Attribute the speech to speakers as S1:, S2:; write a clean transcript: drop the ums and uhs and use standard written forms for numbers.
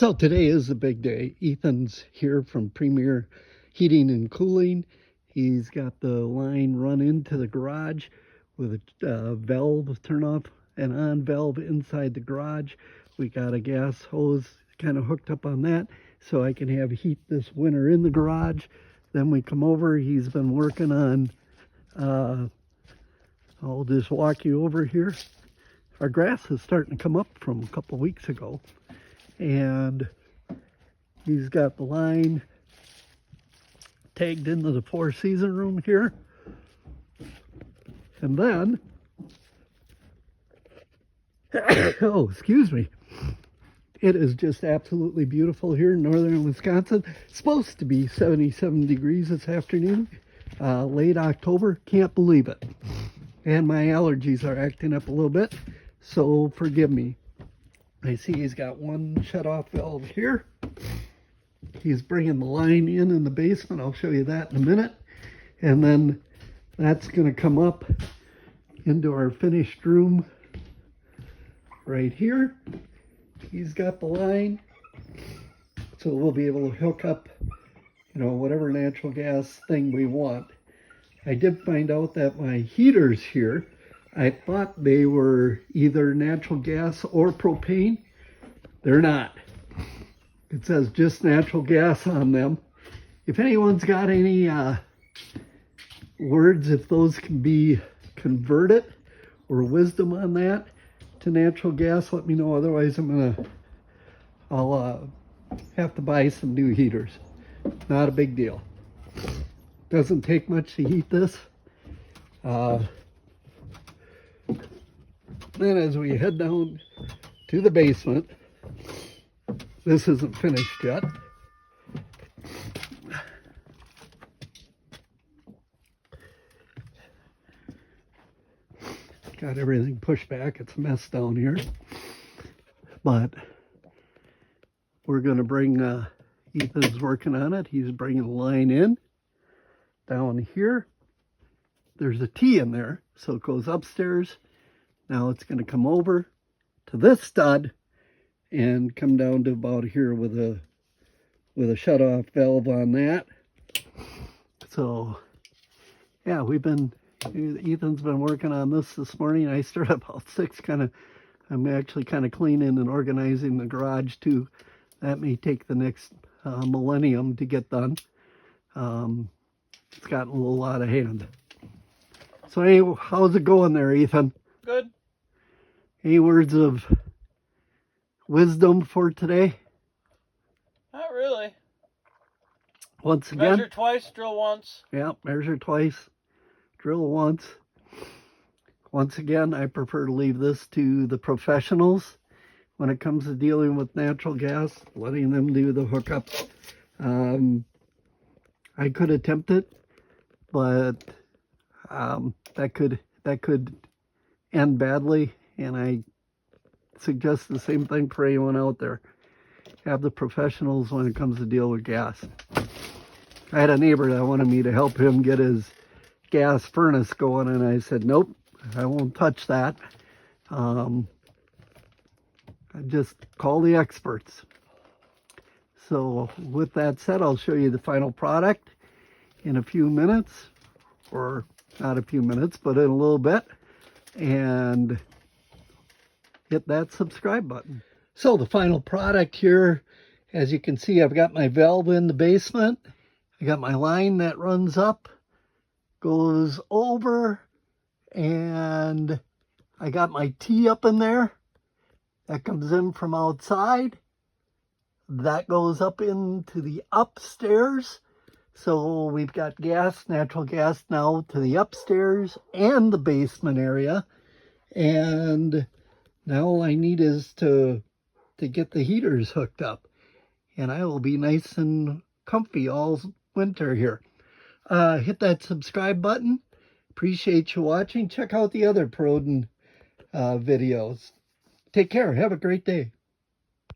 S1: So today is the big day. Ethan's here from Premier Heating and Cooling. He's got the line run into the garage with a valve turn off and on valve inside the garage. We got a gas hose kind of hooked up on that so I can have heat this winter in the garage. Then we come over. He's been working on, I'll just walk you over here. Our grass is starting to come up from a couple weeks ago. And he's got the line tagged into the four-season room here. And then, oh, excuse me. It is just absolutely beautiful here in northern Wisconsin. It's supposed to be 77 degrees this afternoon, late October. Can't believe it. And my allergies are acting up a little bit, so forgive me. I see he's got one shut-off valve here. He's bringing the line in the basement. I'll show you that in a minute. And then that's going to come up into our finished room right here. He's got the line, so we'll be able to hook up, whatever natural gas thing we want. I did find out that my heaters here, I thought they were either natural gas or propane. They're not. It says just natural gas on them. If anyone's got any words, if those can be converted or wisdom on that to natural gas, let me know. Otherwise, I'll have to buy some new heaters. Not a big deal. Doesn't take much to heat this. Then as we head down to the basement, this isn't finished yet. Got everything pushed back. It's a mess down here. But we're going to bring, Ethan's working on it. He's bringing the line in. Down here, there's a T in there, so it goes upstairs. Now it's going to come over to this stud and come down to about here with a shut-off valve on that. So, yeah, Ethan's been working on this morning. I started about 6, I'm actually kind of cleaning and organizing the garage too. That may take the next millennium to get done. It's gotten a little out of hand. So anyway, how's it going there, Ethan?
S2: Good.
S1: Any words of wisdom for today?
S2: Not really.
S1: Once again.
S2: Measure twice, drill once.
S1: Yeah, measure twice, drill once. Once again, I prefer to leave this to the professionals when it comes to dealing with natural gas, letting them do the hookup. I could attempt it, but that could end badly, and I suggest the same thing for anyone out there. Have the professionals when it comes to deal with gas. I had a neighbor that wanted me to help him get his gas furnace going, and I said, nope, I won't touch that. I just call the experts. So with that said, I'll show you the final product in a few minutes, or not a few minutes, but in a little bit, and hit that subscribe button. So the final product here, as you can see, I've got my valve in the basement. I got my line that runs up, goes over, and I got my T up in there. That comes in from outside. That goes up into the upstairs. So we've got gas, natural gas now to the upstairs and the basement area. And now all I need is to get the heaters hooked up. And I will be nice and comfy all winter here. Hit that subscribe button. Appreciate you watching. Check out the other Perrodin videos. Take care. Have a great day.